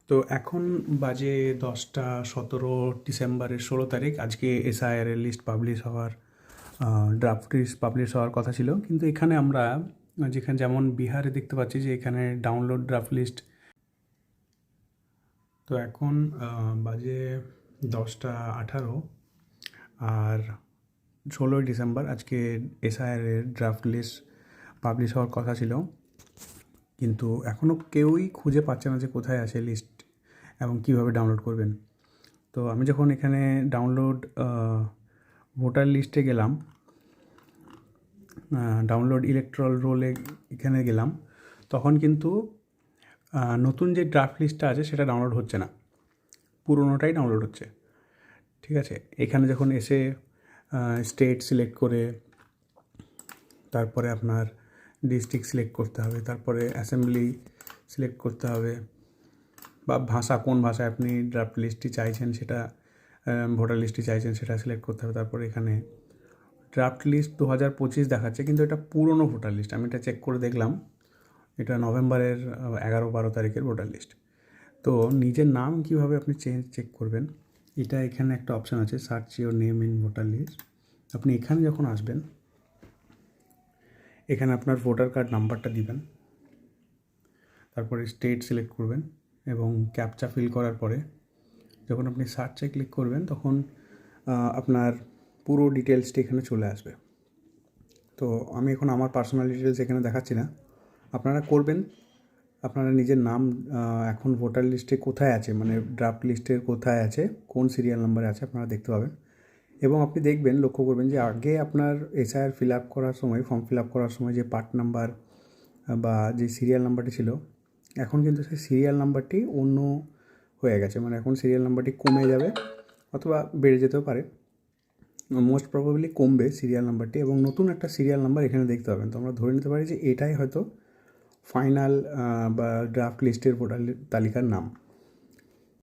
তো এখন বাজে 10টা 17 ডিসেম্বরের 16 তারিখ। আজকে এসআইআর এর লিস্ট পাবলিশ হওয়ার ড্রাফট লিস্ট পাবলিশ হওয়ার কথা ছিল, কিন্তু এখানে আমরা যেখানে যেমন বিহারে দেখতে পাচ্ছি যে এখানে ডাউনলোড ড্রাফট লিস্ট। তো এখন বাজে 10টা 18 আর 16ই ডিসেম্বর আজকে এসআইআর এর ড্রাফট লিস্ট পাবলিশ হওয়ার কথা ছিল, কিন্তু এখনও কেউই খুঁজে পাচ্ছে না যে কোথায় আছে লিস্ট এবং কীভাবে ডাউনলোড করবেন। তো আমি যখন এখানে ডাউনলোড ভোটার লিস্টে গেলাম, ডাউনলোড ইলেকট্রাল রোলে এখানে গেলাম, তখন কিন্তু নতুন যে ড্রাফট লিস্টটা আছে সেটা ডাউনলোড হচ্ছে না, পুরোনোটাই ডাউনলোড হচ্ছে। ঠিক আছে, এখানে যখন এসে স্টেট সিলেক্ট করে তারপরে আপনার ডিস্ট্রিক্ট সিলেক্ট করতে হবে, তারপরে অ্যাসেম্বলি সিলেক্ট করতে হবে, বা ভাষা কোন ভাষায় আপনি ড্রাফট লিস্টটি চাইছেন সেটা, ভোটার লিস্টটি চাইছেন সেটা সিলেক্ট করতে হবে। তারপরে এখানে ড্রাফট লিস্ট 2025 দেখাচ্ছে, কিন্তু এটা পুরনো ভোটার লিস্ট। আমি এটা চেক করে দেখলাম, এটা নভেম্বরের 11-12 তারিখের ভোটার লিস্ট। তো নিজের নাম কীভাবে আপনি চেক করবেন, এটা এখানে একটা অপশান আছে, search your name in voter list. আপনি এখানে যখন আসবেন, এখানে আপনার ভোটার কার্ড নাম্বারটা দিবেন, তারপরে স্টেট সিলেক্ট করবেন এবং ক্যাপচা ফিল করার পরে যখন আপনি সার্চে ক্লিক করবেন তখন আপনার পুরো ডিটেলসটি এখানে চলে আসবে। তো আমি এখন আমার পার্সোনাল ডিটেলস এখানে দেখাচ্ছি না, আপনারা করবেন। আপনারা নিজের নাম এখন ভোটার লিস্টে কোথায় আছে, মানে ড্রাফট লিস্টের কোথায় আছে, কোন সিরিয়াল নাম্বারে আছে আপনারা দেখতে পাবেন। এবং আপনি দেখবেন, লক্ষ্য করবেন যে আগে আপনার এসআইআর ফিল আপ করার সময়, ফর্ম ফিল আপ করার সময় যে পার্ট নাম্বার বা যে সিরিয়াল নাম্বারটি ছিল, এখন কিন্তু সেই সিরিয়াল নাম্বারটি অন্য হয়ে গেছে। মানে এখন সিরিয়াল নাম্বারটি কমে যাবে অথবা বেড়ে যেতেও পারে, মোস্ট প্রবাবলি কমবে সিরিয়াল নাম্বারটি, এবং নতুন একটা সিরিয়াল নাম্বার এখানে দেখতে পাবেন। তো আমরা ধরে নিতে পারি যে এটাই হয়তো ফাইনাল বা ড্রাফট লিস্টের ভোটার তালিকার নাম।